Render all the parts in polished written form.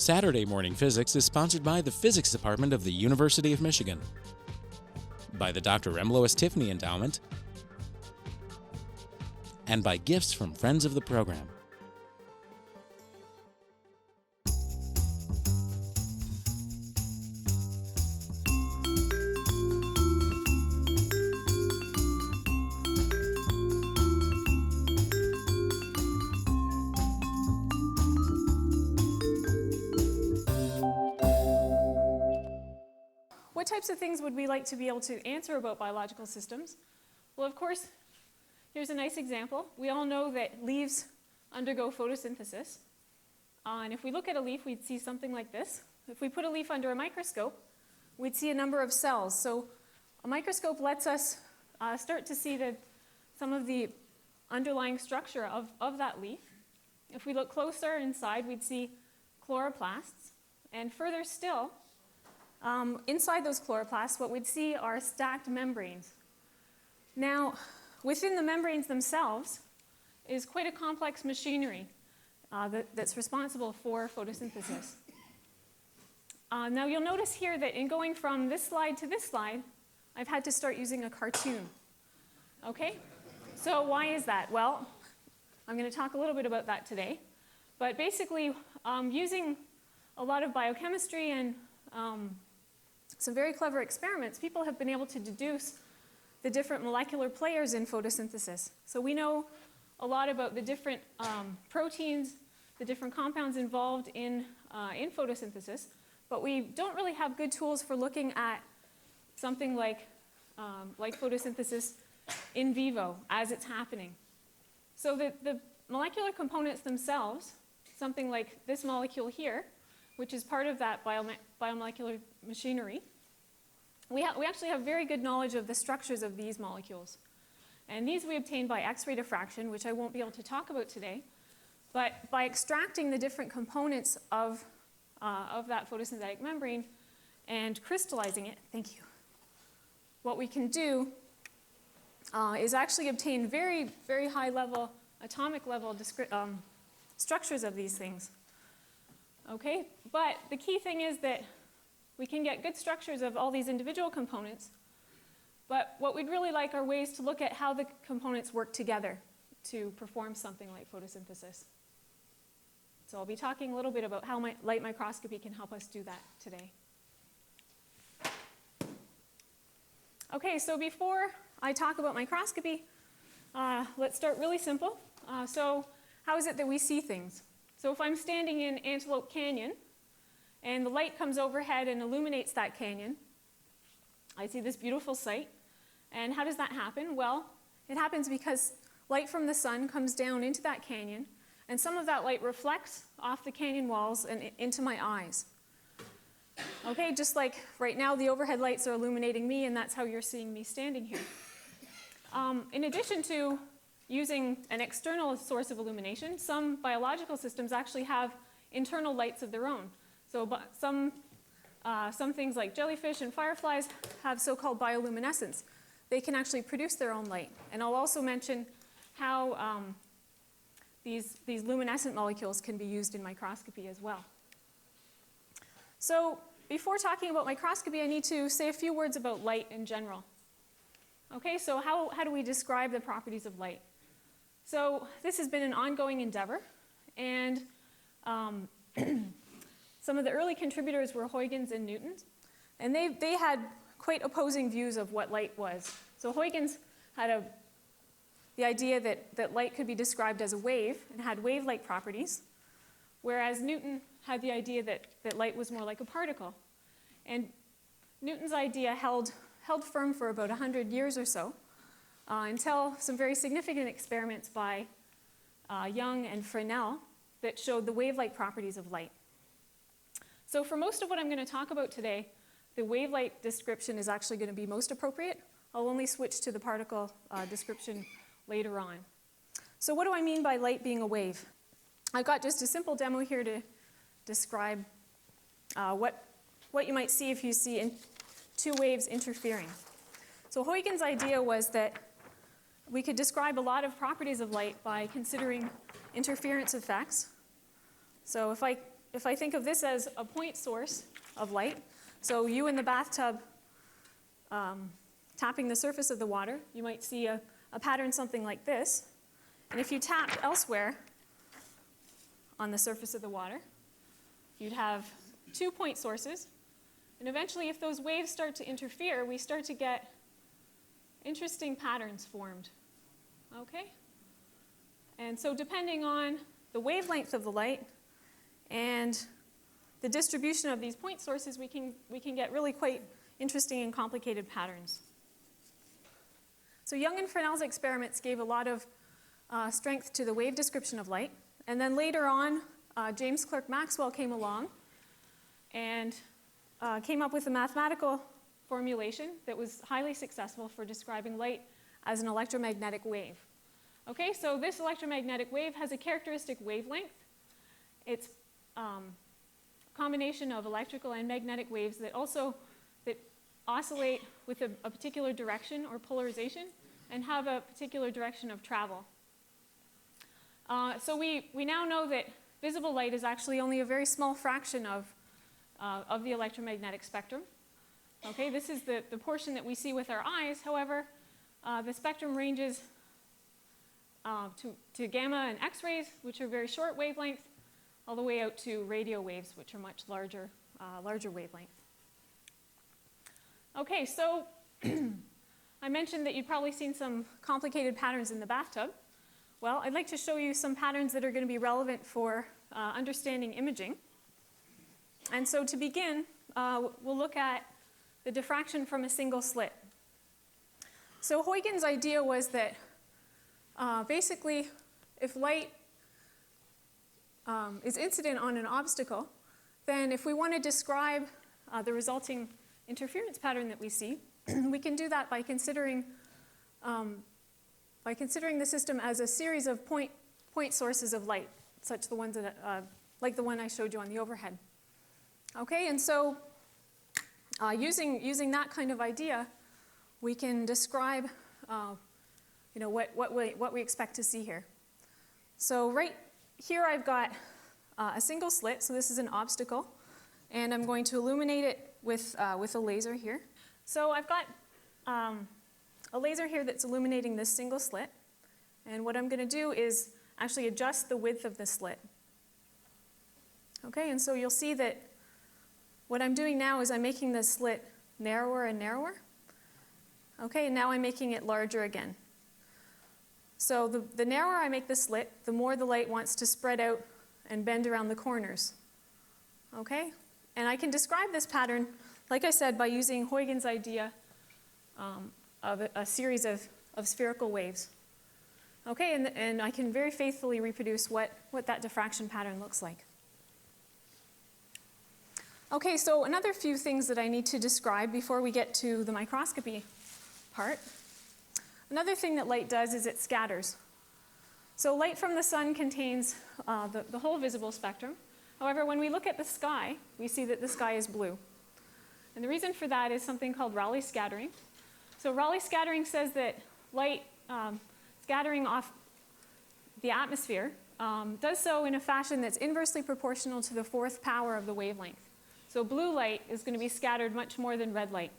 Saturday Morning Physics is sponsored by the Physics Department of the University of Michigan, by the Dr. M. Lois Tiffany Endowment, and by gifts from friends of the program. What types of things would we like to be able to answer about biological systems? Well, of course, here's a nice example. We all know that leaves undergo photosynthesis. And if we look at a leaf, we'd see something like this. If we put a leaf under a microscope, we'd see a number of cells. So a microscope lets us start to see some of the underlying structure of that leaf. If we look closer inside, we'd see chloroplasts. And further still, inside those chloroplasts, what we'd see are stacked membranes. Now, within the membranes themselves is quite a complex machinery that's responsible for photosynthesis. Now, you'll notice here that in going from this slide to this slide, I've had to start using a cartoon. Okay? So why is that? Well, I'm going to talk a little bit about that today. But basically, using a lot of biochemistry and some very clever experiments, people have been able to deduce the different molecular players in photosynthesis. So we know a lot about the different proteins, the different compounds involved in photosynthesis, but we don't really have good tools for looking at something like photosynthesis in vivo as it's happening. So the molecular components themselves, something like this molecule here, which is part of that biomolecular machinery, we actually have very good knowledge of the structures of these molecules. And these we obtain by X-ray diffraction, which I won't be able to talk about today. But by extracting the different components of that photosynthetic membrane and crystallizing it, thank you, what we can do is actually obtain very, very high level, atomic level structures of these things. Okay, but the key thing is that we can get good structures of all these individual components, but what we'd really like are ways to look at how the components work together to perform something like photosynthesis. So I'll be talking a little bit about how light microscopy can help us do that today. Okay, so before I talk about microscopy, let's start really simple. So how is it that we see things? So if I'm standing in Antelope Canyon, and the light comes overhead and illuminates that canyon, I see this beautiful sight. And how does that happen? Well, it happens because light from the sun comes down into that canyon, and some of that light reflects off the canyon walls and into my eyes. Okay, just like right now the overhead lights are illuminating me, and that's how you're seeing me standing here. In addition to using an external source of illumination, some biological systems actually have internal lights of their own. So some things like jellyfish and fireflies have so-called bioluminescence. They can actually produce their own light. And I'll also mention how these luminescent molecules can be used in microscopy as well. So before talking about microscopy, I need to say a few words about light in general. Okay, so how do we describe the properties of light? So this has been an ongoing endeavor, and some of the early contributors were Huygens and Newton, and they had quite opposing views of what light was. So Huygens had the idea that light could be described as a wave and had wave-like properties, whereas Newton had the idea that light was more like a particle. And Newton's idea held firm for about 100 years or so, until some very significant experiments by Young and Fresnel that showed the wave-like properties of light. So for most of what I'm going to talk about today, the wave-like description is actually going to be most appropriate. I'll only switch to the particle description later on. So what do I mean by light being a wave? I've got just a simple demo here to describe what you might see if you see two waves interfering. So Huygens' idea was that we could describe a lot of properties of light by considering interference effects. So if I if I think of this as a point source of light, so you in the bathtub tapping the surface of the water, you might see a pattern something like this. And if you tapped elsewhere on the surface of the water, you'd have 2 point sources. And eventually, if those waves start to interfere, we start to get interesting patterns formed. Okay? And so depending on the wavelength of the light and the distribution of these point sources, we can get really quite interesting and complicated patterns. So Young and Fresnel's experiments gave a lot of strength to the wave description of light. And then later on, James Clerk Maxwell came along and came up with a mathematical formulation that was highly successful for describing light as an electromagnetic wave. Okay, so this electromagnetic wave has a characteristic wavelength. It's a combination of electrical and magnetic waves that oscillate with a particular direction or polarization and have a particular direction of travel. So we now know that visible light is actually only a very small fraction of the electromagnetic spectrum. Okay, this is the portion that we see with our eyes. However, the spectrum ranges to gamma and X-rays, which are very short wavelength, all the way out to radio waves, which are much larger wavelength. Okay, so I mentioned that you'd probably seen some complicated patterns in the bathtub. Well, I'd like to show you some patterns that are going to be relevant for understanding imaging. And so to begin, we'll look at the diffraction from a single slit. So Huygens' idea was that basically, if light is incident on an obstacle, then if we want to describe the resulting interference pattern that we see, we can do that by considering the system as a series of point sources of light, such the ones that, like the one I showed you on the overhead. Okay, and so using that kind of idea, we can describe what we expect to see here. So right here I've got a single slit, so this is an obstacle, and I'm going to illuminate it with a laser here. So I've got a laser here that's illuminating this single slit, and what I'm going to do is actually adjust the width of the slit. Okay, and so you'll see that what I'm doing now is I'm making the slit narrower and narrower. Okay, and now I'm making it larger again. So the narrower I make the slit, the more the light wants to spread out and bend around the corners. Okay, and I can describe this pattern, like I said, by using Huygens' idea of a series of spherical waves. Okay, and I can very faithfully reproduce what that diffraction pattern looks like. Okay, so another few things that I need to describe before we get to the microscopy part. Another thing that light does is it scatters. So light from the sun contains the whole visible spectrum. However, when we look at the sky, we see that the sky is blue. And the reason for that is something called Rayleigh scattering. So Rayleigh scattering says that light scattering off the atmosphere does so in a fashion that's inversely proportional to the fourth power of the wavelength. So blue light is going to be scattered much more than red light.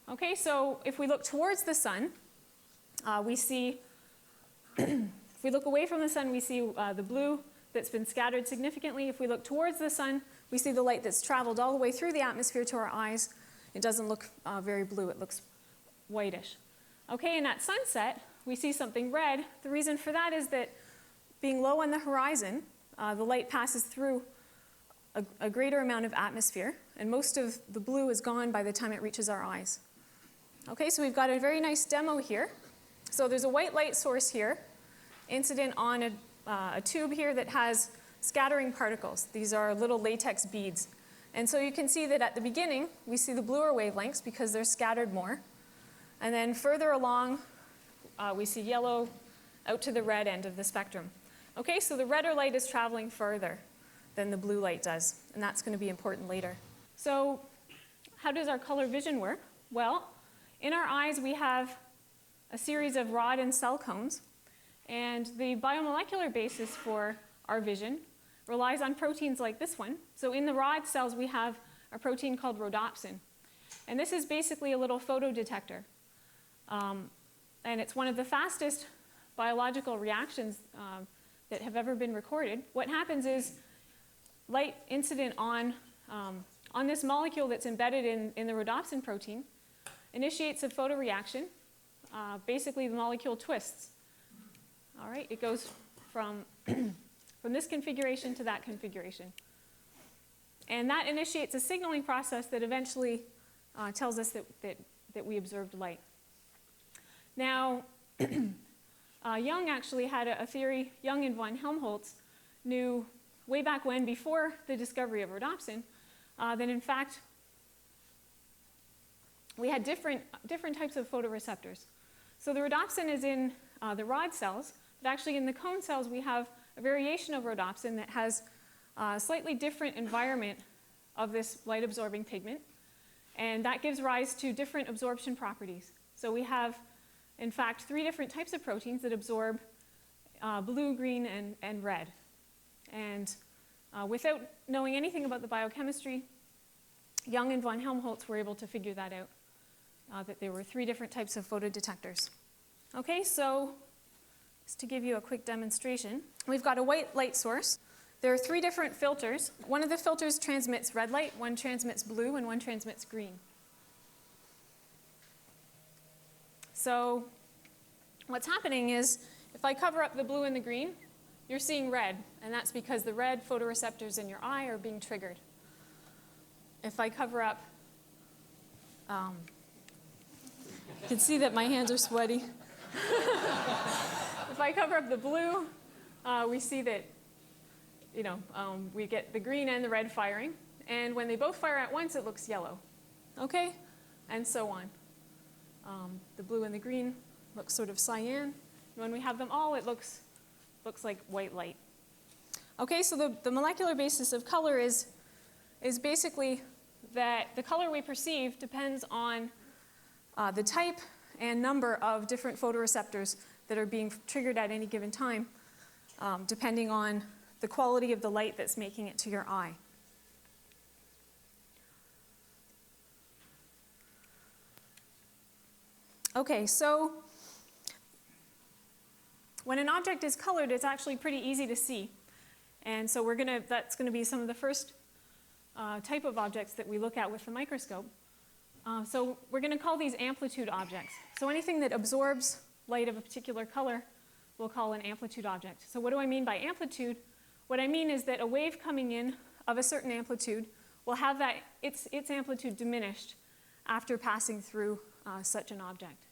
Okay, so if we look towards the sun, we see, if we look away from the sun, we see the blue that's been scattered significantly. If we look towards the sun, we see the light that's traveled all the way through the atmosphere to our eyes. It doesn't look very blue, it looks whitish. Okay, and at sunset, we see something red. The reason for that is that being low on the horizon, the light passes through a greater amount of atmosphere, and most of the blue is gone by the time it reaches our eyes. Okay, so we've got a very nice demo here. So there's a white light source here, incident on a tube here that has scattering particles. These are little latex beads. And so you can see that at the beginning, we see the bluer wavelengths because they're scattered more. And then further along, we see yellow out to the red end of the spectrum. Okay, so the redder light is traveling further than the blue light does, and that's going to be important later. So how does our color vision work? Well, in our eyes we have a series of rod and cell cones, and the biomolecular basis for our vision relies on proteins like this one. So in the rod cells, we have a protein called rhodopsin. And this is basically a little photodetector. And it's one of the fastest biological reactions that have ever been recorded. What happens is light incident on this molecule that's embedded in the rhodopsin protein initiates a photoreaction. Basically, the molecule twists. All right, it goes from this configuration to that configuration. And that initiates a signaling process that eventually tells us that we observed light. Now, Young actually had a theory, Young and von Helmholtz knew way back when, before the discovery of rhodopsin, that in fact we had different types of photoreceptors. So the rhodopsin is in the rod cells, but actually in the cone cells we have a variation of rhodopsin that has a slightly different environment of this light-absorbing pigment, and that gives rise to different absorption properties. So we have, in fact, 3 different types of proteins that absorb blue, green, and red. And without knowing anything about the biochemistry, Young and von Helmholtz were able to figure that out, that there were 3 different types of photodetectors. Okay, so just to give you a quick demonstration, we've got a white light source. There are 3 different filters. One of the filters transmits red light, one transmits blue, and one transmits green. So what's happening is, if I cover up the blue and the green, you're seeing red, and that's because the red photoreceptors in your eye are being triggered. If I cover up, you can see that my hands are sweaty. If I cover up the blue, we see that, we get the green and the red firing, and when they both fire at once, it looks yellow. Okay? And so on. The blue and the green look sort of cyan. And when we have them all, it looks like white light. Okay, so the molecular basis of color is basically that the color we perceive depends on the type and number of different photoreceptors that are being triggered at any given time, depending on the quality of the light that's making it to your eye. Okay, so when an object is colored, it's actually pretty easy to see. And so that's going to be some of the first type of objects that we look at with the microscope. So we're going to call these amplitude objects. So anything that absorbs light of a particular color we'll call an amplitude object. So what do I mean by amplitude? What I mean is that a wave coming in of a certain amplitude will have its amplitude diminished after passing through such an object.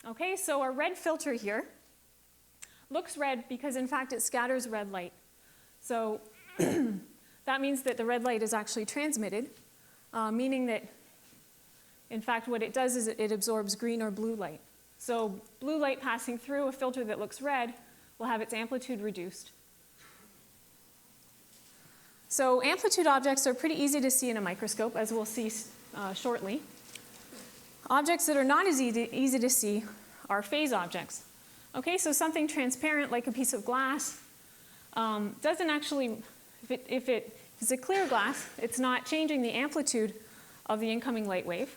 Okay, so our red filter here looks red because in fact it scatters red light. So that means that the red light is actually transmitted, meaning that in fact what it does is it absorbs green or blue light. So blue light passing through a filter that looks red will have its amplitude reduced. So amplitude objects are pretty easy to see in a microscope, as we'll see shortly. Objects that are not as easy to see are phase objects. Okay, so something transparent like a piece of glass doesn't actually, if it's a clear glass, it's not changing the amplitude of the incoming light wave.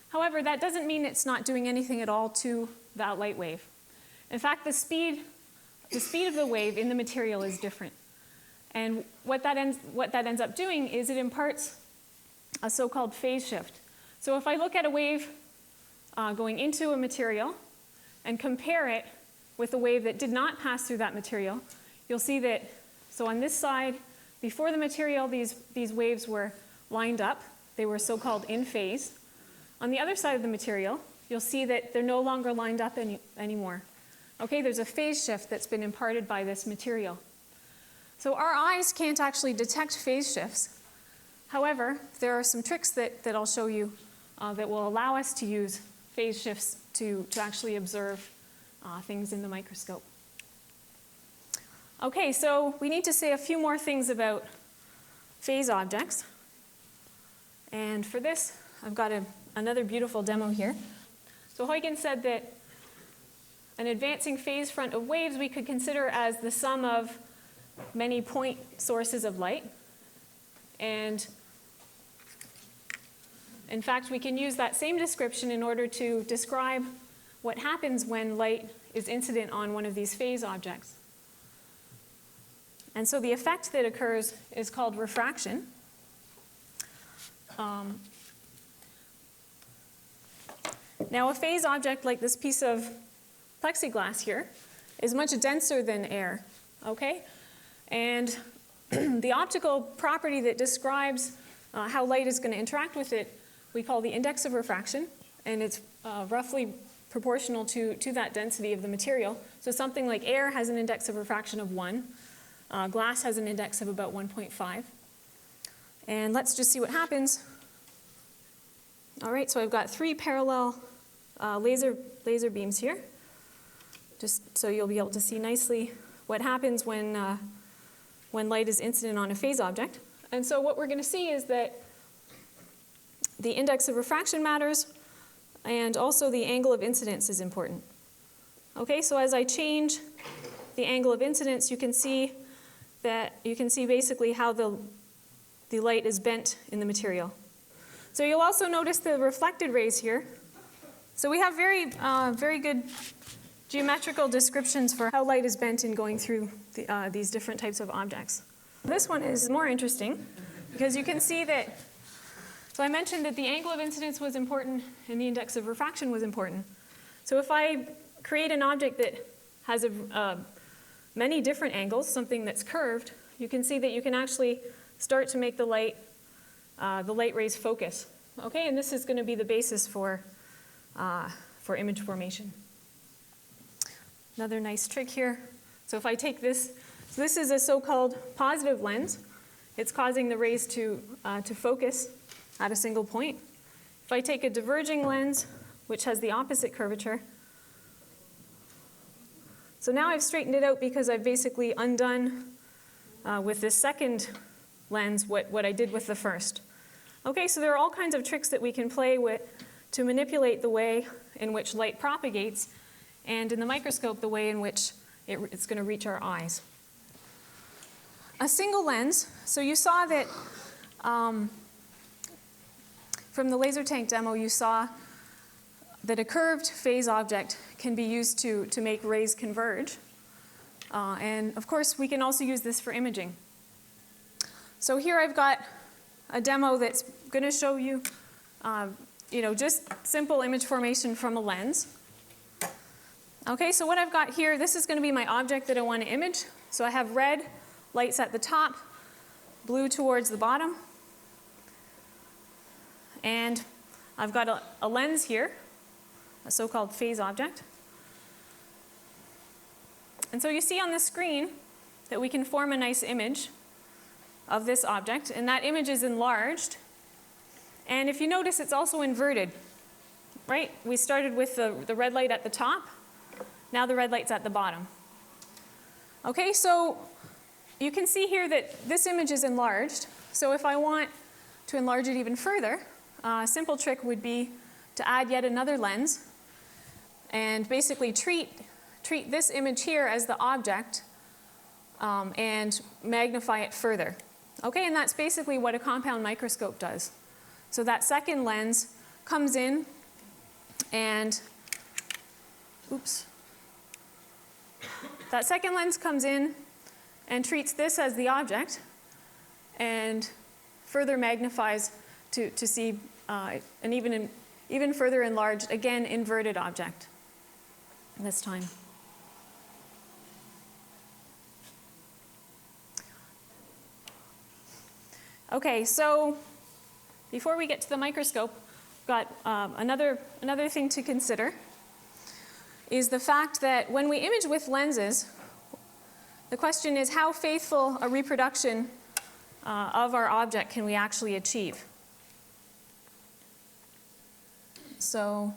However, that doesn't mean it's not doing anything at all to that light wave. In fact, the speed of the wave in the material is different. And what that ends up doing is it imparts a so-called phase shift. So if I look at a wave going into a material and compare it with a wave that did not pass through that material, you'll see that, so on this side, before the material, these waves were lined up. They were so-called in phase. On the other side of the material, you'll see that they're no longer lined up anymore. Okay, there's a phase shift that's been imparted by this material. So our eyes can't actually detect phase shifts. However, there are some tricks that I'll show you that will allow us to use phase shifts to actually observe things in the microscope. Okay, so we need to say a few more things about phase objects. And for this, I've got another beautiful demo here. So Huygens said that an advancing phase front of waves we could consider as the sum of many point sources of light. And in fact, we can use that same description in order to describe what happens when light is incident on one of these phase objects. And so the effect that occurs is called refraction. Now, a phase object like this piece of plexiglass here is much denser than air, okay? And the optical property that describes how light is going to interact with it, we call the index of refraction, and it's roughly proportional to that density of the material. So something like air has an index of refraction of 1. Glass has an index of about 1.5. And let's just see what happens. All right, so I've got 3 parallel laser beams here, just so you'll be able to see nicely what happens when light is incident on a phase object. And so what we're going to see is that the index of refraction matters, and also the angle of incidence is important. Okay, so as I change the angle of incidence, you can see basically how the light is bent in the material. So you'll also notice the reflected rays here. So we have very good geometrical descriptions for how light is bent in going through these different types of objects. This one is more interesting because you can see that, so I mentioned that the angle of incidence was important and the index of refraction was important. So if I create an object that has many different angles, something that's curved, you can see that you can actually start to make the light rays focus. Okay, and this is going to be the basis for image formation. Another nice trick here. So if I take this, so this is a so-called positive lens. It's causing the rays to focus at a single point. If I take a diverging lens, which has the opposite curvature, so now I've straightened it out because I've basically undone with this second lens what I did with the first. Okay, so there are all kinds of tricks that we can play with to manipulate the way in which light propagates, and in the microscope, the way in which it's going to reach our eyes. A single lens, so you saw that from the laser tank demo, you saw that a curved phase object can be used to make rays converge. And of course, we can also use this for imaging. So here I've got a demo that's going to show you, just simple image formation from a lens. Okay, so what I've got here, this is going to be my object that I want to image. So I have red lights at the top, blue towards the bottom. And I've got a lens here, a so-called phase object. And so you see on the screen that we can form a nice image of this object, and that image is enlarged. And if you notice, it's also inverted, right? We started with the red light at the top. Now the red light's at the bottom. Okay, so you can see here that this image is enlarged. So if I want to enlarge it even further, a simple trick would be to add yet another lens and basically treat this image here as the object and magnify it further. Okay, and that's basically what a compound microscope does. So that second lens comes in and, that second lens comes in and treats this as the object and further magnifies to see an even further enlarged, again, inverted object this time. Okay, so before we get to the microscope, we've got another thing to consider is the fact that when we image with lenses, the question is how faithful a reproduction of our object can we actually achieve? So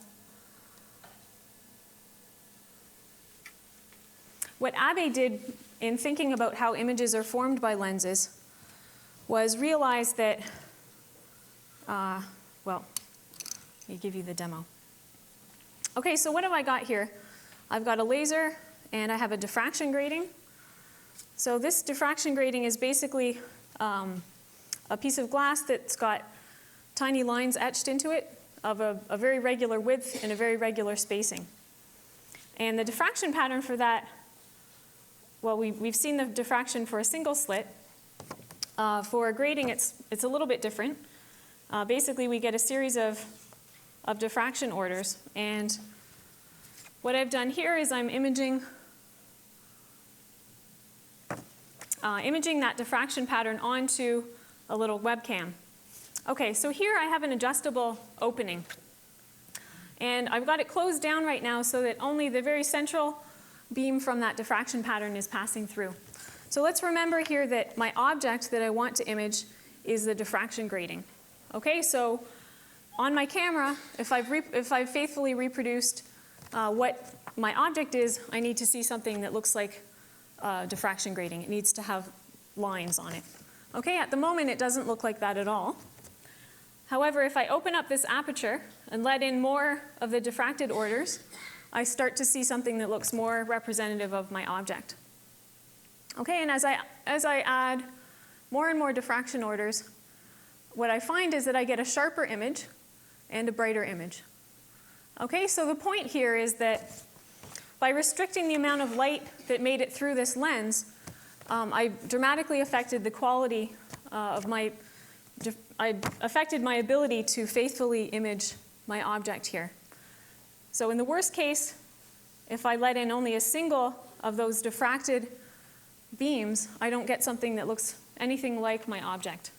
what Abbe did in thinking about how images are formed by lenses was realize that, let me give you the demo. Okay, so what have I got here? I've got a laser and I have a diffraction grating. So this diffraction grating is basically a piece of glass that's got tiny lines etched into it of a very regular width and a very regular spacing. And the diffraction pattern for that, well, we've seen the diffraction for a single slit. For a grating, it's a little bit different. Basically, we get a series of diffraction orders. And what I've done here is I'm imaging that diffraction pattern onto a little webcam. Okay, so here I have an adjustable opening. And I've got it closed down right now so that only the very central beam from that diffraction pattern is passing through. So let's remember here that my object that I want to image is the diffraction grating. Okay, so on my camera, if I've faithfully reproduced what my object is, I need to see something that looks like diffraction grating. It needs to have lines on it. Okay, at the moment it doesn't look like that at all. However, if I open up this aperture and let in more of the diffracted orders, I start to see something that looks more representative of my object. Okay, and as I add more and more diffraction orders, what I find is that I get a sharper image and a brighter image. Okay, so the point here is that by restricting the amount of light that made it through this lens, I dramatically affected the quality I affected my ability to faithfully image my object here. So in the worst case, if I let in only a single of those diffracted beams, I don't get something that looks anything like my object.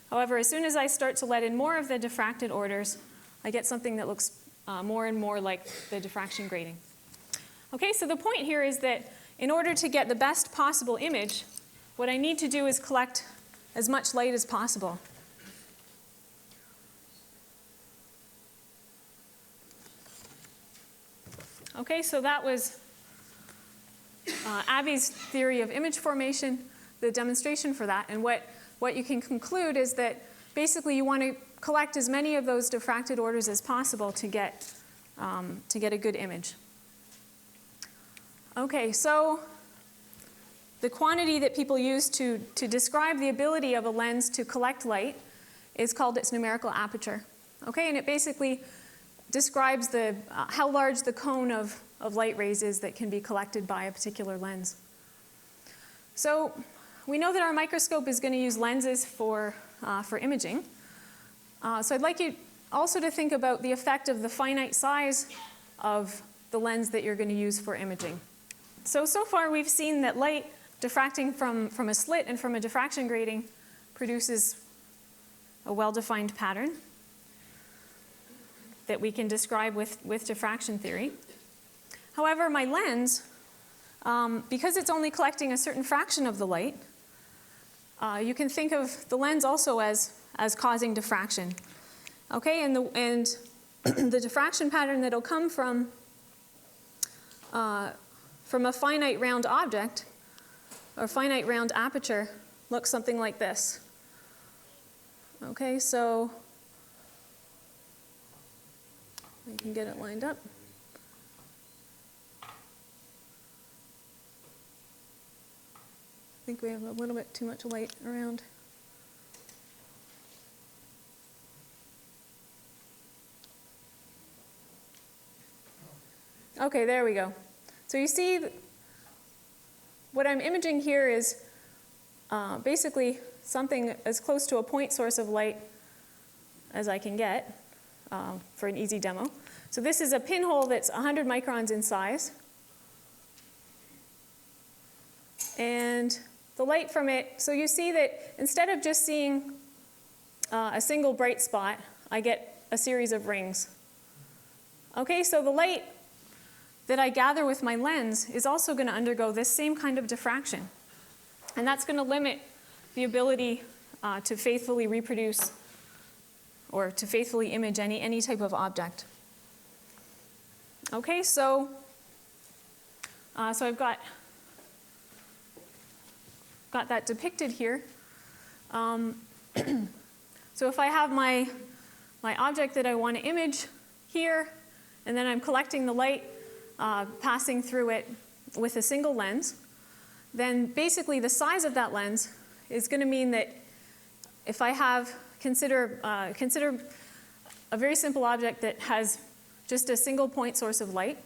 However, as soon as I start to let in more of the diffracted orders, I get something that looks more and more like the diffraction grating. Okay, so the point here is that in order to get the best possible image, what I need to do is collect as much light as possible. Okay, so that was Abby's theory of image formation, the demonstration for that. And what you can conclude is that basically you want to collect as many of those diffracted orders as possible to get a good image. Okay, so the quantity that people use to describe the ability of a lens to collect light is called its numerical aperture. Okay, and it basically describes how large the cone of light rays is that can be collected by a particular lens. So we know that our microscope is going to use lenses for imaging. So I'd like you also to think about the effect of the finite size of the lens that you're going to use for imaging. So far we've seen that light diffracting from a slit and from a diffraction grating produces a well-defined pattern that we can describe with diffraction theory. However, my lens, because it's only collecting a certain fraction of the light, you can think of the lens also as causing diffraction. Okay, and the diffraction pattern that'll come from a finite round object or finite round aperture looks something like this. Okay, so I can get it lined up. I think we have a little bit too much light around. Okay, there we go. So you see, what I'm imaging here is basically something as close to a point source of light as I can get for an easy demo. So this is a pinhole that's 100 microns in size. And the light from it, so you see that instead of just seeing a single bright spot, I get a series of rings. Okay, so the light that I gather with my lens is also going to undergo this same kind of diffraction. And that's going to limit the ability to faithfully reproduce or to faithfully image any type of object. Okay, so I've got that depicted here. So if I have my object that I want to image here, and then I'm collecting the light passing through it with a single lens, then basically the size of that lens is going to mean that if I have, consider a very simple object that has just a single point source of light.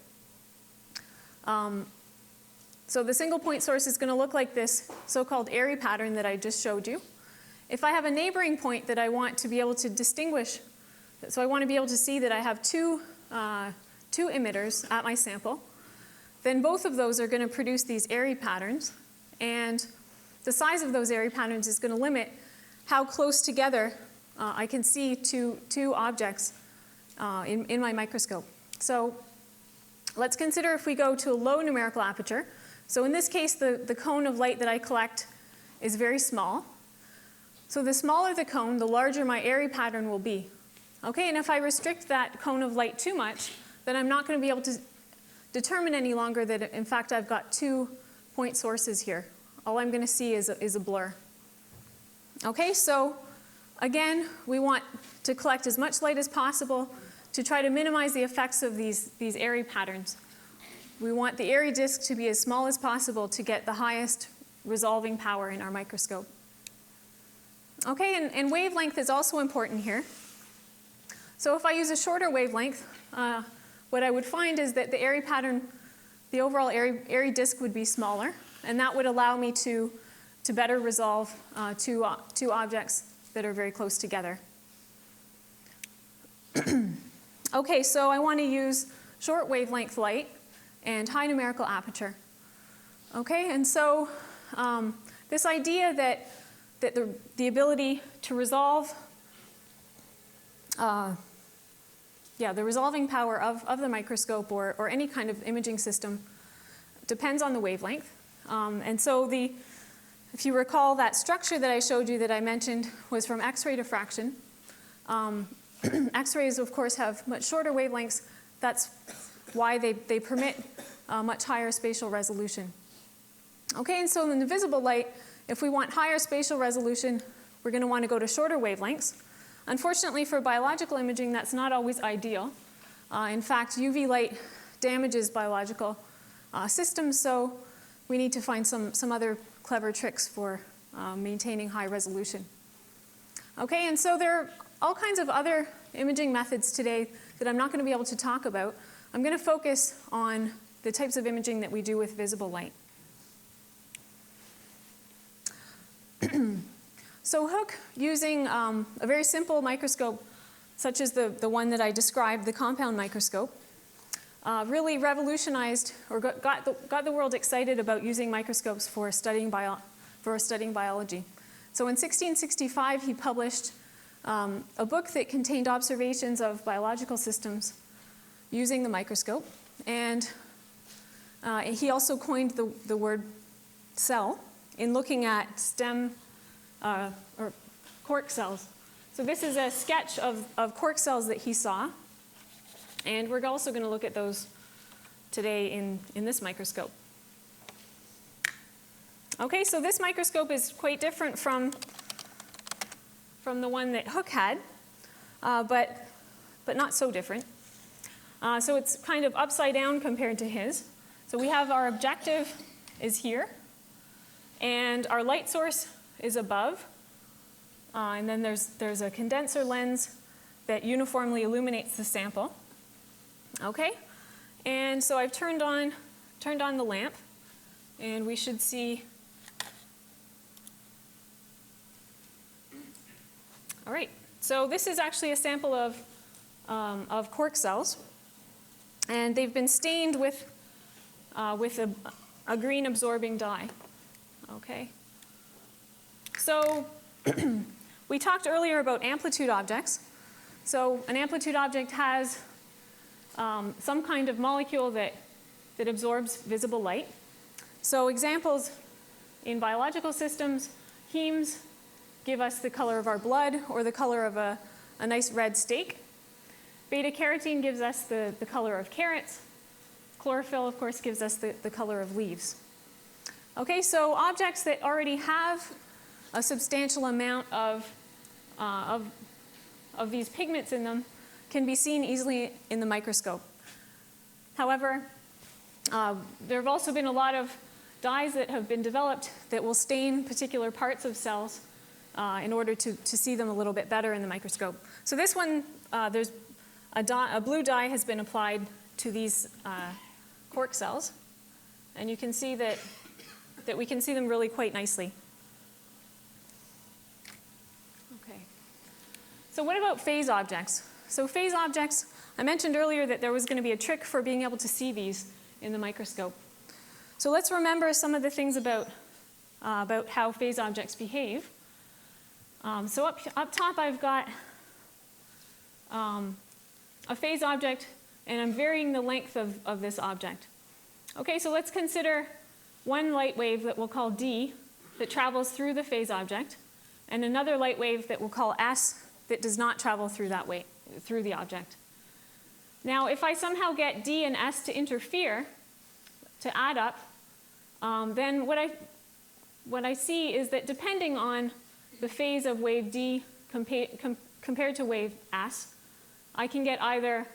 So the single point source is going to look like this so-called airy pattern that I just showed you. If I have a neighboring point that I want to be able to distinguish, so I want to be able to see that I have two emitters at my sample, then both of those are going to produce these airy patterns. And the size of those airy patterns is going to limit how close together I can see two objects in my microscope. So let's consider if we go to a low numerical aperture. So in this case, the cone of light that I collect is very small. So the smaller the cone, the larger my airy pattern will be. Okay, and if I restrict that cone of light too much, then I'm not going to be able to determine any longer that, in fact, I've got 2 point sources here. All I'm going to see is a blur. Okay, so again, we want to collect as much light as possible to try to minimize the effects of these airy patterns. We want the airy disk to be as small as possible to get the highest resolving power in our microscope. Okay, and wavelength is also important here. So if I use a shorter wavelength, what I would find is that the airy pattern, the overall airy disk would be smaller, and that would allow me to better resolve two objects that are very close together. Okay, so I want to use short wavelength light and high numerical aperture. Okay, and so this idea that the ability to resolve, the resolving power of the microscope or any kind of imaging system depends on the wavelength. And so if you recall, that structure that I showed you that I mentioned was from X-ray diffraction. X-rays, of course, have much shorter wavelengths. That's why they permit much higher spatial resolution. Okay, and so in the visible light, if we want higher spatial resolution, we're going to want to go to shorter wavelengths. Unfortunately, for biological imaging, that's not always ideal. In fact, UV light damages biological systems, so we need to find some other clever tricks for maintaining high resolution. Okay, and so there are all kinds of other imaging methods today that I'm not going to be able to talk about. I'm going to focus on the types of imaging that we do with visible light. So Hooke, using a very simple microscope, such as the one that I described, the compound microscope, really revolutionized or got the world excited about using microscopes for studying biology. So in 1665, he published a book that contained observations of biological systems using the microscope. And he also coined the word cell in looking at stem or cork cells. So this is a sketch of cork cells that he saw. And we're also going to look at those today in this microscope. Okay, so this microscope is quite different from the one that Hooke had, but not so different. So it's kind of upside down compared to his. So we have our objective is here, and our light source is above. And then there's a condenser lens that uniformly illuminates the sample. Okay, and so I've turned on the lamp, and we should see. All right, so this is actually a sample of cork cells, and they've been stained with a green absorbing dye. Okay, so we talked earlier about amplitude objects. So an amplitude object has some kind of molecule that absorbs visible light. So examples in biological systems, hemes give us the color of our blood or the color of a nice red steak. Beta carotene gives us the color of carrots. Chlorophyll, of course, gives us the color of leaves. Okay, so objects that already have a substantial amount of these pigments in them can be seen easily in the microscope. However, there have also been a lot of dyes that have been developed that will stain particular parts of cells in order to see them a little bit better in the microscope. So this one, there's a blue dye has been applied to these cork cells, and you can see that we can see them really quite nicely. Okay. So what about phase objects? So phase objects, I mentioned earlier that there was going to be a trick for being able to see these in the microscope. So let's remember some of the things about how phase objects behave. So up top I've got a phase object, and I'm varying the length of this object. Okay, so let's consider one light wave that we'll call D that travels through the phase object, and another light wave that we'll call S that does not travel through that way, through the object. Now, if I somehow get D and S to interfere, to add up, then what I see is that depending on the phase of wave D compared to wave S, I can get either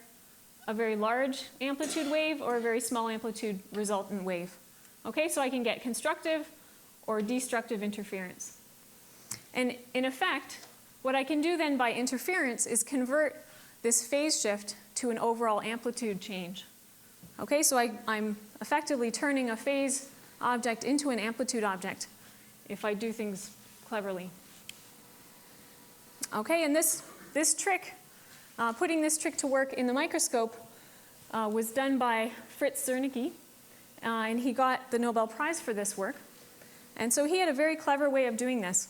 a very large amplitude wave or a very small amplitude resultant wave. Okay, so I can get constructive or destructive interference. And in effect, what I can do then by interference is convert this phase shift to an overall amplitude change. Okay, so I'm effectively turning a phase object into an amplitude object if I do things cleverly. Okay, and this trick, putting this trick to work in the microscope was done by Fritz Zernike, and he got the Nobel Prize for this work. And so he had a very clever way of doing this.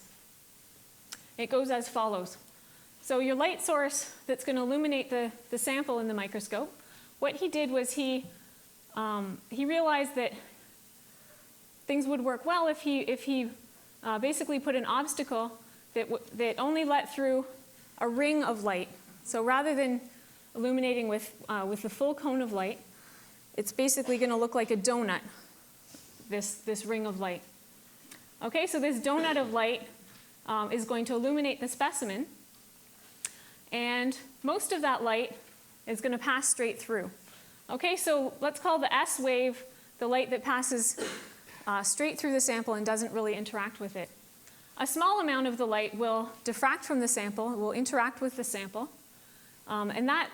It goes as follows. So your light source that's going to illuminate the sample in the microscope, what he did was he realized that things would work well if he basically put an obstacle that only let through a ring of light. So rather than illuminating with the full cone of light, it's basically going to look like a donut, this ring of light. Okay, so this donut of light is going to illuminate the specimen, and most of that light is going to pass straight through. Okay, so let's call the S wave the light that passes straight through the sample and doesn't really interact with it. A small amount of the light will diffract from the sample, will interact with the sample, and that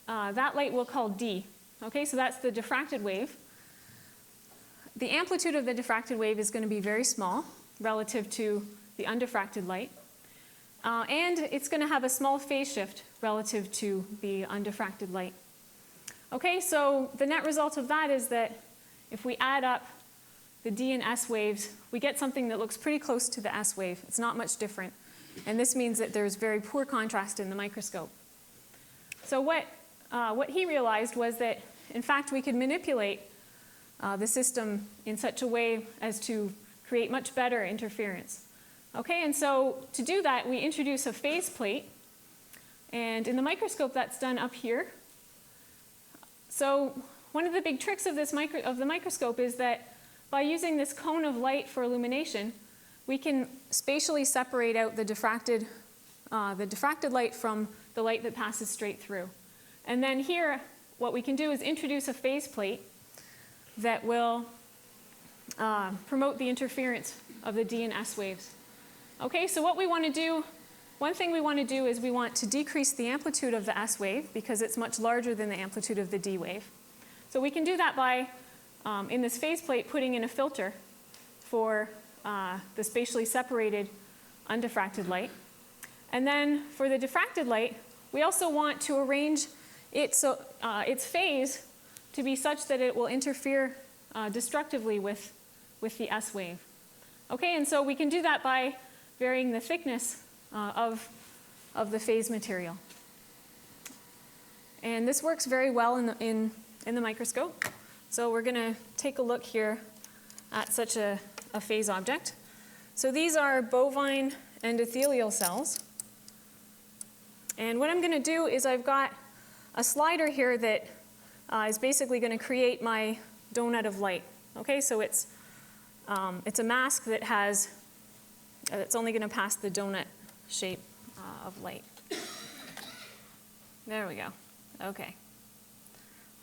light we'll call D. Okay, so that's the diffracted wave. The amplitude of the diffracted wave is going to be very small relative to the undiffracted light. And it's going to have a small phase shift relative to the undiffracted light. Okay, so the net result of that is that if we add up the D and S waves, we get something that looks pretty close to the S wave. It's not much different. And this means that there's very poor contrast in the microscope. So what he realized was that, in fact, we could manipulate the system in such a way as to create much better interference. Okay, and so to do that, we introduce a phase plate. And in the microscope, that's done up here. So one of the big tricks of the microscope is that by using this cone of light for illumination, we can spatially separate out the diffracted light from the light that passes straight through. And then here, what we can do is introduce a phase plate that will promote the interference of the D and S waves. Okay, so what we want to do, one thing we want to do is we want to decrease the amplitude of the S wave because it's much larger than the amplitude of the D wave. So we can do that by, in this phase plate, putting in a filter for the spatially separated undiffracted light. And then for the diffracted light, we also want to arrange its phase to be such that it will interfere destructively with the S wave. Okay, and so we can do that by varying the thickness of the phase material. And this works very well in the microscope. So we're going to take a look here at such a phase object. So these are bovine endothelial cells. And what I'm going to do is I've got a slider here that is basically going to create my donut of light. Okay, so it's a mask that has, it's only going to pass the donut shape of light. There we go. Okay.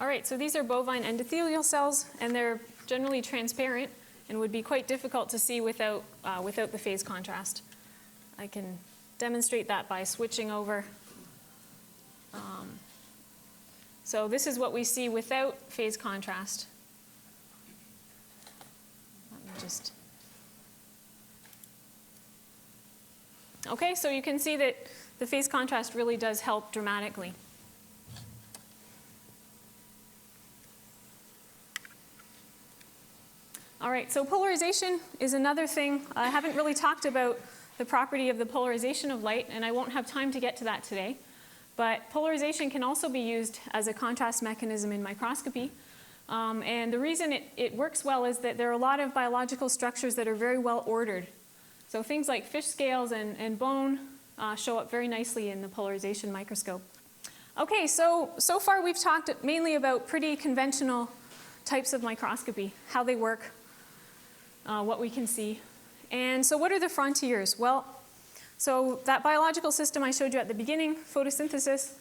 All right, so these are bovine endothelial cells, and they're generally transparent, and would be quite difficult to see without the phase contrast. I can demonstrate that by switching over. So this is what we see without phase contrast. Let me just... Okay, so you can see that the phase contrast really does help dramatically. All right, so polarization is another thing. I haven't really talked about the property of the polarization of light, and I won't have time to get to that today. But polarization can also be used as a contrast mechanism in microscopy. And the reason it works well is that there are a lot of biological structures that are very well ordered. So things like fish scales and bone show up very nicely in the polarization microscope. Okay, so far we've talked mainly about pretty conventional types of microscopy, how they work, what we can see. And so what are the frontiers? Well, so that biological system I showed you at the beginning, photosynthesis,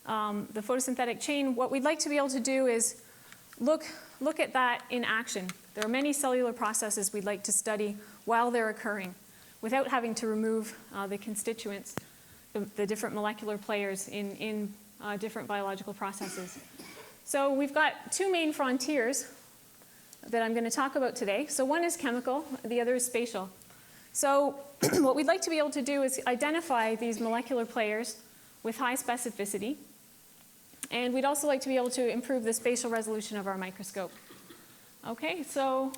the photosynthetic chain, what we'd like to be able to do is look at that in action. There are many cellular processes we'd like to study while they're occurring without having to remove the constituents, the different molecular players in different biological processes. So we've got two main frontiers that I'm going to talk about today. So one is chemical, the other is spatial. So what we'd like to be able to do is identify these molecular players with high specificity. And we'd also like to be able to improve the spatial resolution of our microscope. Okay, so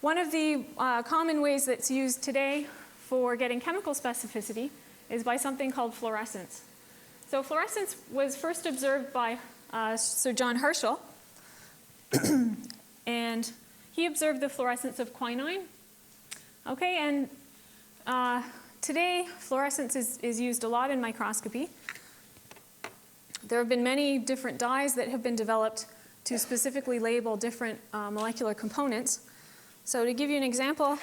one of the common ways that's used today for getting chemical specificity is by something called fluorescence. So fluorescence was first observed by Sir John Herschel. And he observed the fluorescence of quinine. Okay, and today fluorescence is used a lot in microscopy. There have been many different dyes that have been developed to specifically label different molecular components. So to give you an example,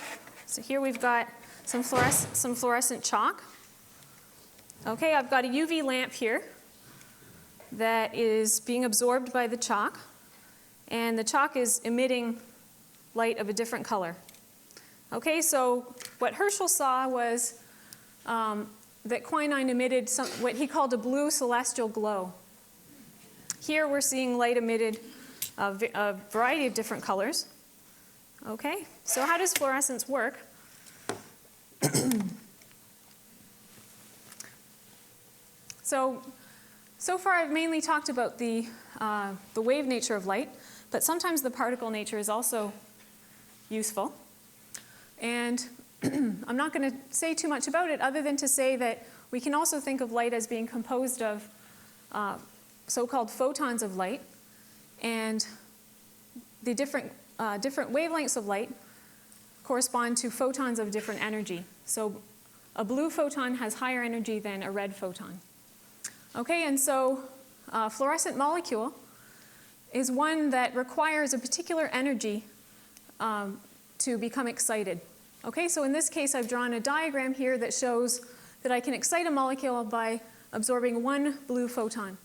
so here we've got some fluorescent chalk. Okay, I've got a UV lamp here that is being absorbed by the chalk, and the chalk is emitting light of a different color. Okay, so what Herschel saw was that quinine emitted what he called a blue celestial glow. Here we're seeing light emitted of a variety of different colors. Okay, so how does fluorescence work? So far I've mainly talked about the wave nature of light, but sometimes the particle nature is also useful. And I'm not going to say too much about it other than to say that we can also think of light as being composed of so-called photons of light, and the different wavelengths of light correspond to photons of different energy. So a blue photon has higher energy than a red photon. Okay, and so a fluorescent molecule is one that requires a particular energy to become excited. Okay, so in this case I've drawn a diagram here that shows that I can excite a molecule by absorbing one blue photon.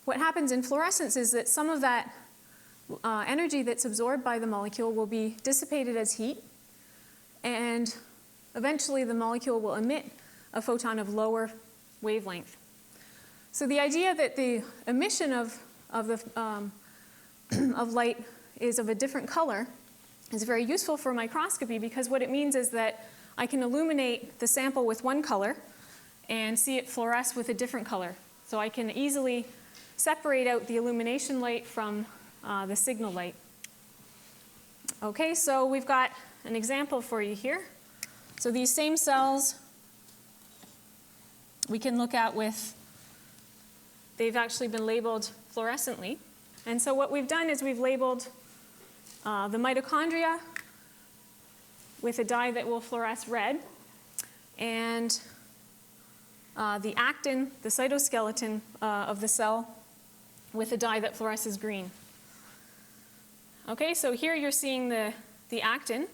What happens in fluorescence is that some of that energy that's absorbed by the molecule will be dissipated as heat, and eventually the molecule will emit a photon of lower wavelength. So the idea that the emission of light is of a different color is very useful for microscopy, because what it means is that I can illuminate the sample with one color and see it fluoresce with a different color. So I can easily separate out the illumination light from the signal light. Okay, so we've got an example for you here. So these same cells we can look at with, they've actually been labeled fluorescently. And so what we've done is we've labeled the mitochondria with a dye that will fluoresce red, and the actin, the cytoskeleton of the cell, with a dye that fluoresces green. Okay, so here you're seeing the actin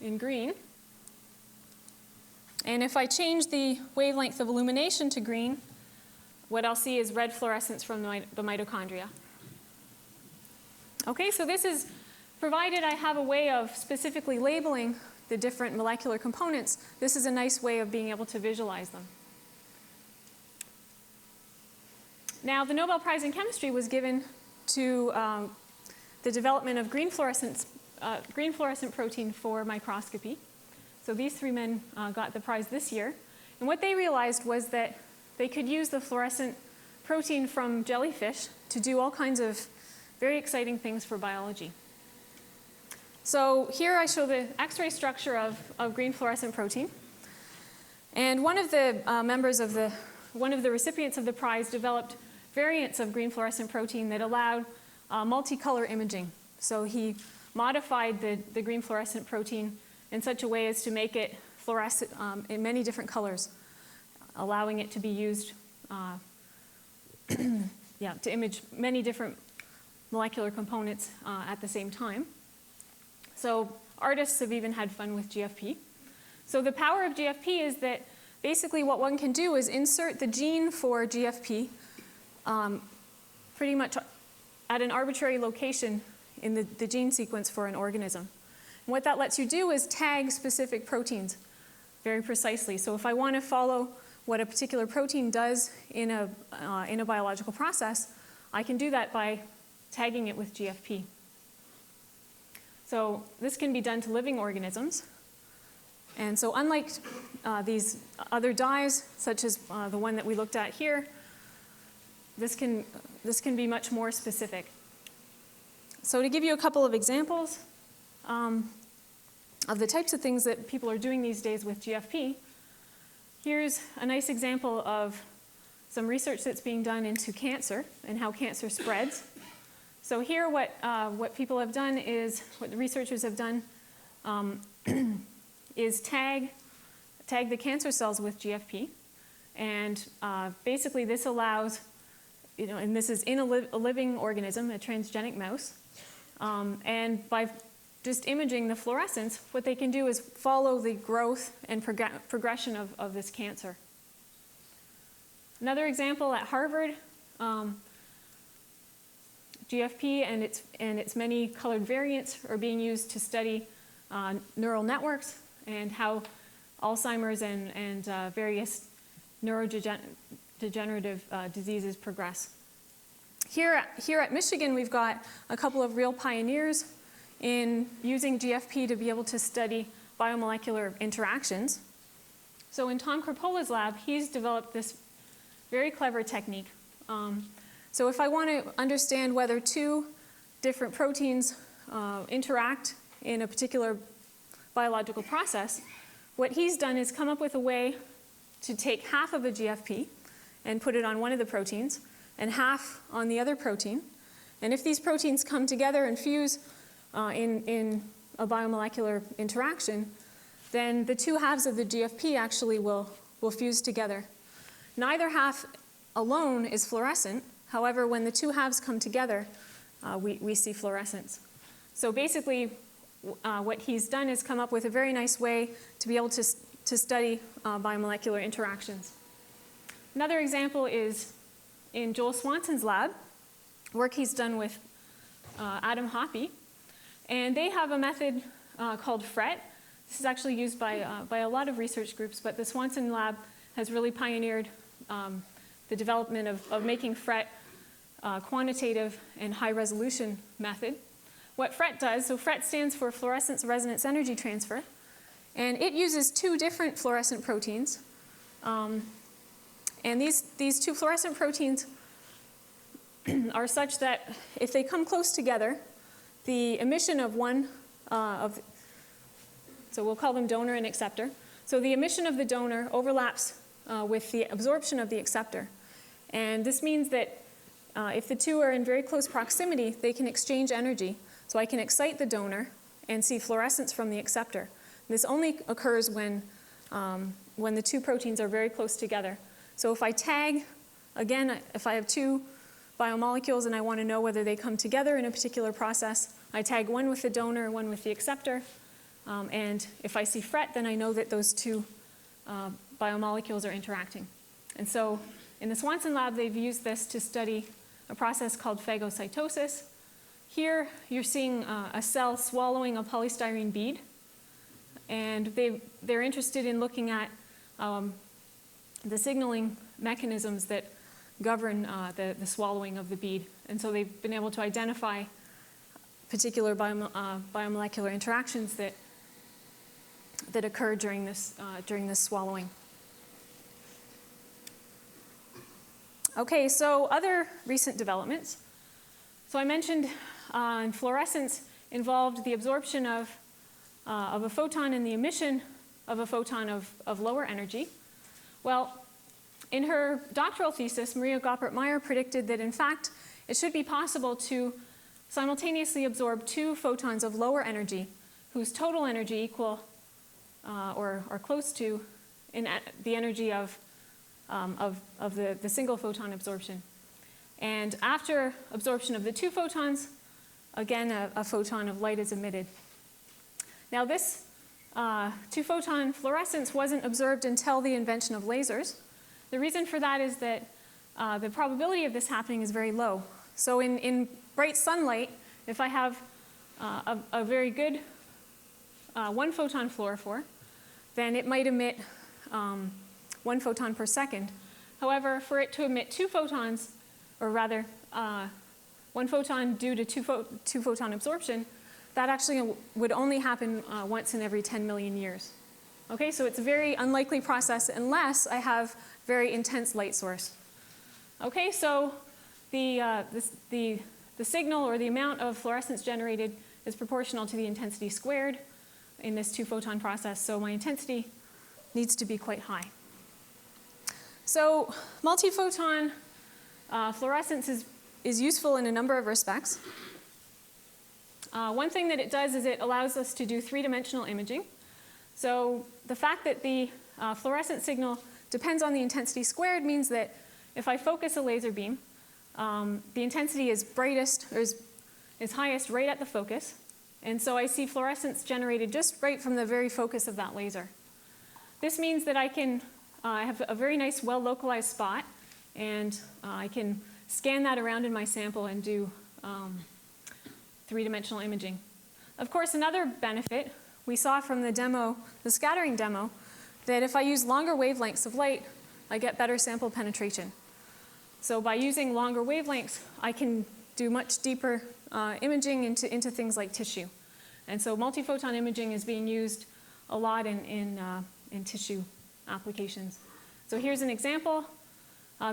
in green. And if I change the wavelength of illumination to green, what I'll see is red fluorescence from the mitochondria. Okay, so this is provided I have a way of specifically labeling the different molecular components, this is a nice way of being able to visualize them. Now, the Nobel Prize in Chemistry was given to the development of green fluorescent protein for microscopy. So these three men got the prize this year. And what they realized was that they could use the fluorescent protein from jellyfish to do all kinds of very exciting things for biology. So here I show the X-ray structure of green fluorescent protein. And one of the one of the recipients of the prize developed variants of green fluorescent protein that allowed multicolor imaging. So he modified the green fluorescent protein in such a way as to make it fluorescent in many different colors, allowing it to be used to image many different molecular components at the same time. So artists have even had fun with GFP. So the power of GFP is that basically what one can do is insert the gene for GFP pretty much at an arbitrary location in the gene sequence for an organism. And what that lets you do is tag specific proteins very precisely. So if I want to follow what a particular protein does in a biological process, I can do that by tagging it with GFP. So this can be done to living organisms. And so unlike these other dyes, such as the one that we looked at here, this can be much more specific. So to give you a couple of examples of the types of things that people are doing these days with GFP, here's a nice example of some research that's being done into cancer and how cancer spreads. So here what people have done is, what the researchers have done is tag the cancer cells with GFP. And basically this allows, and this is in a living organism, a transgenic mouse. And by just imaging the fluorescence, what they can do is follow the growth and progression of this cancer. Another example at Harvard, GFP and its many colored variants are being used to study neural networks and how Alzheimer's and various neurodegenerative diseases progress. Here at Michigan, we've got a couple of real pioneers in using GFP to be able to study biomolecular interactions. So in Tom Crapolla's lab, he's developed this very clever technique. So if I want to understand whether two different proteins interact in a particular biological process, what he's done is come up with a way to take half of a GFP and put it on one of the proteins and half on the other protein. And if these proteins come together and fuse in a biomolecular interaction, then the two halves of the GFP actually will fuse together. Neither half alone is fluorescent. However, when the two halves come together, we see fluorescence. So basically, what he's done is come up with a very nice way to be able to study biomolecular interactions. Another example is in Joel Swanson's lab, work he's done with Adam Hoppe. And they have a method called FRET. This is actually used by a lot of research groups, but the Swanson lab has really pioneered the development of making FRET quantitative and high resolution method. What FRET does, so FRET stands for fluorescence resonance energy transfer, and it uses two different fluorescent proteins. And these two fluorescent proteins are such that if they come close together, the emission of one so we'll call them donor and acceptor. So the emission of the donor overlaps with the absorption of the acceptor. And this means that if the two are in very close proximity, they can exchange energy. So I can excite the donor and see fluorescence from the acceptor. This only occurs when the two proteins are very close together. So if I tag, again, if I have two biomolecules and I want to know whether they come together in a particular process, I tag one with the donor, one with the acceptor. And if I see FRET, then I know that those two biomolecules are interacting. And so in the Swanson lab, they've used this to study a process called phagocytosis. here you're seeing a cell swallowing a polystyrene bead. And they're interested in looking at the signaling mechanisms that govern the swallowing of the bead. And so they've been able to identify particular biomolecular interactions that occur during this swallowing. Okay, so other recent developments. So I mentioned fluorescence involved the absorption of a photon and the emission of a photon of lower energy. Well, in her doctoral thesis, Maria Goppert-Meyer predicted that in fact it should be possible to simultaneously absorb 2 photons of lower energy whose total energy equal or close to the energy of the single photon absorption. And after absorption of the 2 photons, again a photon of light is emitted. Now this 2-photon fluorescence wasn't observed until the invention of lasers. The reason for that is that the probability of this happening is very low. So in bright sunlight, if I have a very good 1-photon fluorophore, then it might emit 1 photon per second. However, for it to emit 2 photons, or rather 1 photon due to 2-photon absorption, that actually would only happen once in every 10 million years. Okay, so it's a very unlikely process unless I have very intense light source. Okay, so the signal or the amount of fluorescence generated is proportional to the intensity squared in this 2-photon process, so my intensity needs to be quite high. So multiphoton fluorescence is useful in a number of respects. One thing that it does is it allows us to do 3-dimensional imaging. So the fact that the fluorescent signal depends on the intensity squared means that if I focus a laser beam, the intensity is brightest or is highest right at the focus. And so I see fluorescence generated just right from the very focus of that laser. This means that I can have a very nice, well-localized spot, and I can scan that around in my sample and do 3-dimensional imaging. Of course, another benefit we saw from the demo, the scattering demo, that if I use longer wavelengths of light, I get better sample penetration. So by using longer wavelengths, I can do much deeper imaging into things like tissue. And so multiphoton imaging is being used a lot in tissue applications. So here's an example.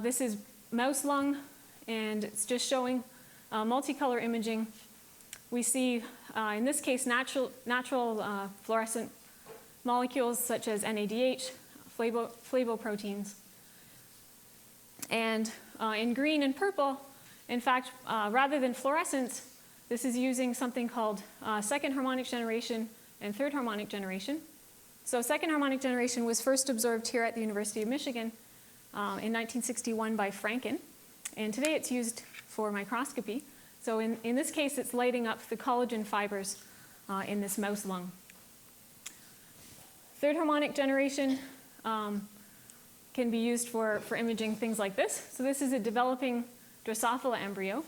This is mouse lung, and it's just showing multicolor imaging. We see, in this case, natural fluorescent molecules such as NADH, flavoproteins. And in green and purple, in fact, rather than fluorescence, this is using something called second harmonic generation and third harmonic generation. So second harmonic generation was first observed here at the University of Michigan in 1961 by Franken. And today it's used for microscopy. So in this case, it's lighting up the collagen fibers in this mouse lung. Third harmonic generation can be used for imaging things like this. So this is a developing Drosophila embryo.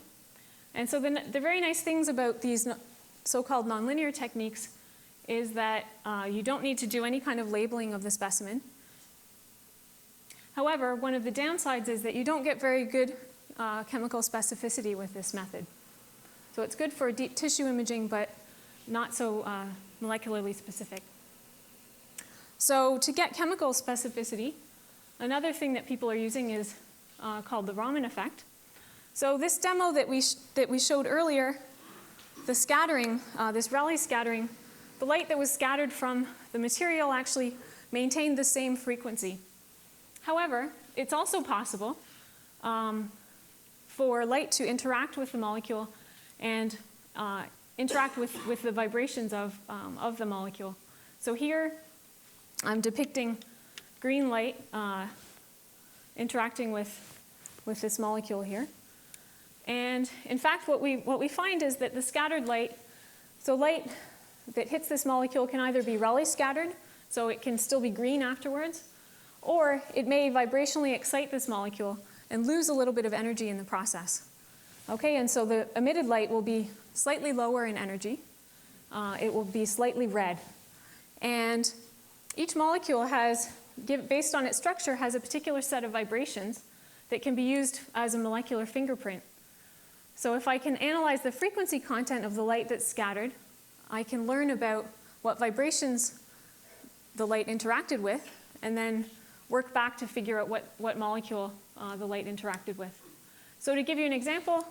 And so the very nice things about these so-called nonlinear techniques is that you don't need to do any kind of labeling of the specimen. However, one of the downsides is that you don't get very good chemical specificity with this method. So it's good for deep tissue imaging, but not so molecularly specific. So to get chemical specificity, another thing that people are using is called the Raman effect. So this demo that we showed earlier, the scattering, this Rayleigh scattering, the light that was scattered from the material actually maintained the same frequency. However, it's also possible for light to interact with the molecule and interact with the vibrations of the molecule. So here I'm depicting green light interacting with this molecule here. And in fact, what we find is that the scattered light, so light that hits this molecule can either be Rayleigh scattered, so it can still be green afterwards, or it may vibrationally excite this molecule and lose a little bit of energy in the process. Okay, and so the emitted light will be slightly lower in energy. It will be slightly red. And each molecule has, based on its structure, has a particular set of vibrations that can be used as a molecular fingerprint. So if I can analyze the frequency content of the light that's scattered, I can learn about what vibrations the light interacted with, and then work back to figure out what molecule the light interacted with. So to give you an example,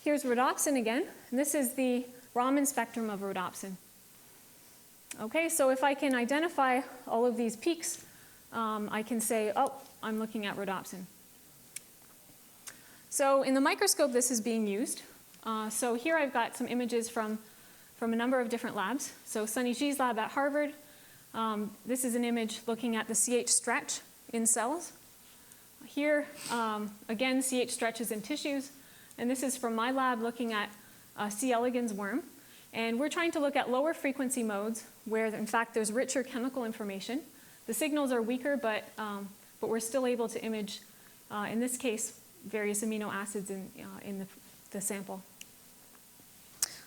here's rhodopsin again, and this is the Raman spectrum of rhodopsin. Okay, so if I can identify all of these peaks, I can say, oh, I'm looking at rhodopsin. So in the microscope, this is being used. So here I've got some images from a number of different labs. So Sunny G's lab at Harvard. This is an image looking at the CH stretch in cells. Here, again, CH stretches in tissues. And this is from my lab looking at C. elegans worm. And we're trying to look at lower frequency modes where, in fact, there's richer chemical information. The signals are weaker, but we're still able to image, in this case, various amino acids in the sample.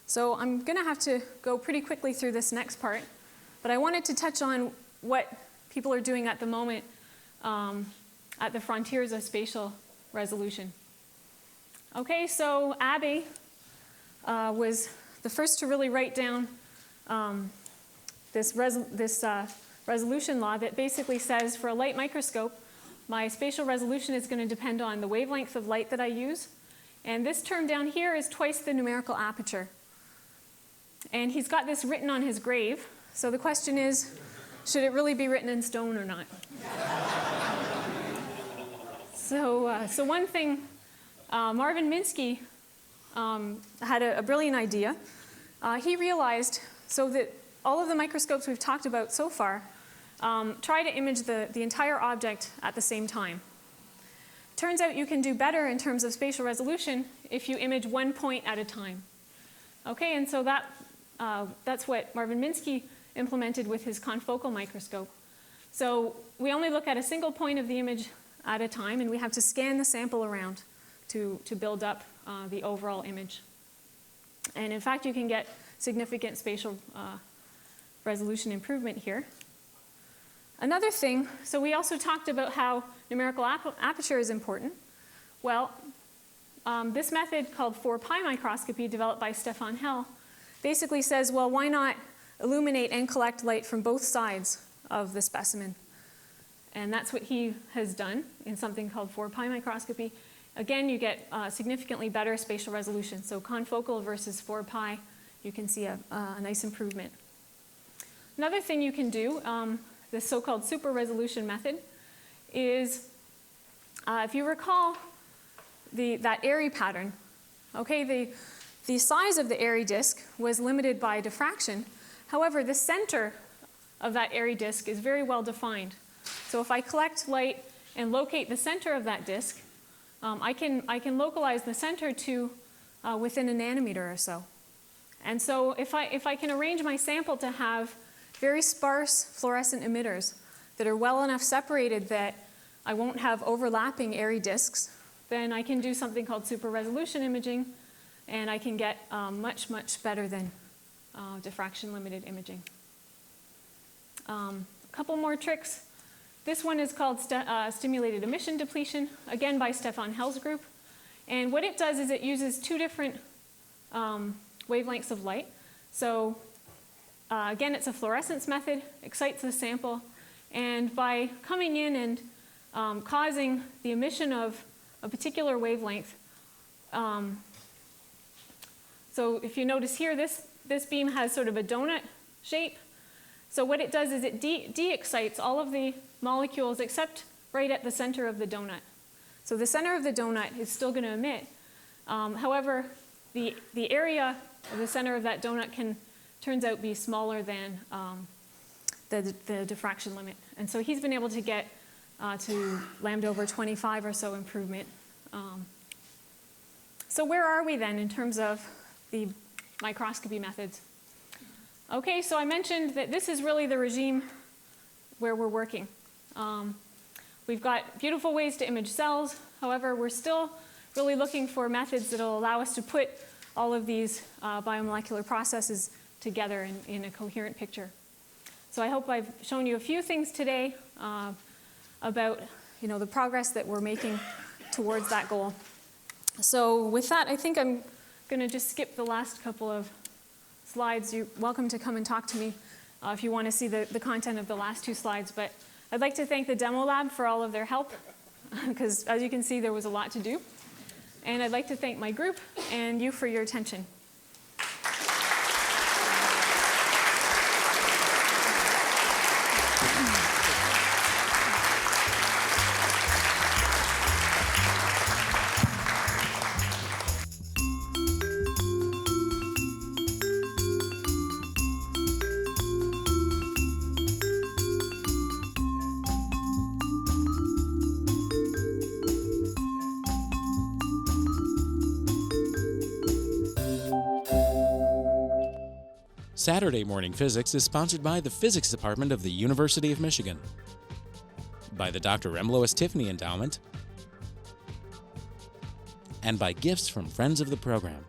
So I'm going to have to go pretty quickly through this next part, but I wanted to touch on what people are doing at the moment at the frontiers of spatial resolution. Okay, so Abbe was the first to really write down this resolution law that basically says for a light microscope, my spatial resolution is going to depend on the wavelength of light that I use. And this term down here is twice the numerical aperture. And he's got this written on his grave. So the question is, should it really be written in stone or not? So one thing, Marvin Minsky had a brilliant idea. He realized, so that all of the microscopes we've talked about so far try to image the entire object at the same time. Turns out you can do better in terms of spatial resolution if you image one point at a time. Okay, and so that's what Marvin Minsky implemented with his confocal microscope. So we only look at a single point of the image at a time, and we have to scan the sample around to build up the overall image. And in fact, you can get significant spatial resolution improvement here. Another thing, so we also talked about how numerical aperture is important. Well, this method called 4-pi microscopy, developed by Stefan Hell, basically says, well, why not illuminate and collect light from both sides of the specimen? And that's what he has done in something called 4-pi microscopy. Again, you get significantly better spatial resolution. So confocal versus 4-pi, you can see a nice improvement. Another thing you can do, the so-called superresolution method, is if you recall that airy pattern, okay, the size of the airy disk was limited by diffraction. However, the center of that airy disk is very well defined. So if I collect light and locate the center of that disk, I can localize the center to within a nanometer or so. And so if I can arrange my sample to have very sparse fluorescent emitters that are well enough separated that I won't have overlapping airy disks, then I can do something called super resolution imaging, and I can get much, much better than diffraction limited imaging. A couple more tricks. This one is called stimulated emission depletion, again by Stefan Hell's group. And what it does is it uses two different wavelengths of light. So again, it's a fluorescence method, excites the sample, and by coming in and causing the emission of a particular wavelength, so if you notice here, this beam has sort of a donut shape. So what it does is it de-excites all of the molecules except right at the center of the donut. So the center of the donut is still going to emit. However, the area of the center of that donut turns out be smaller than the diffraction limit. And so he's been able to get to lambda over 25 or so improvement. So where are we then in terms of the microscopy methods? Okay, so I mentioned that this is really the regime where we're working. We've got beautiful ways to image cells. However, we're still really looking for methods that will allow us to put all of these biomolecular processes together in a coherent picture. So I hope I've shown you a few things today about the progress that we're making towards that goal. So with that, I think I'm going to just skip the last couple of slides. You're welcome to come and talk to me if you want to see the content of the last two slides. But I'd like to thank the demo lab for all of their help, because as you can see, there was a lot to do. And I'd like to thank my group and you for your attention. Saturday Morning Physics is sponsored by the Physics Department of the University of Michigan, by the Dr. M. Lois Tiffany Endowment, and by gifts from friends of the program.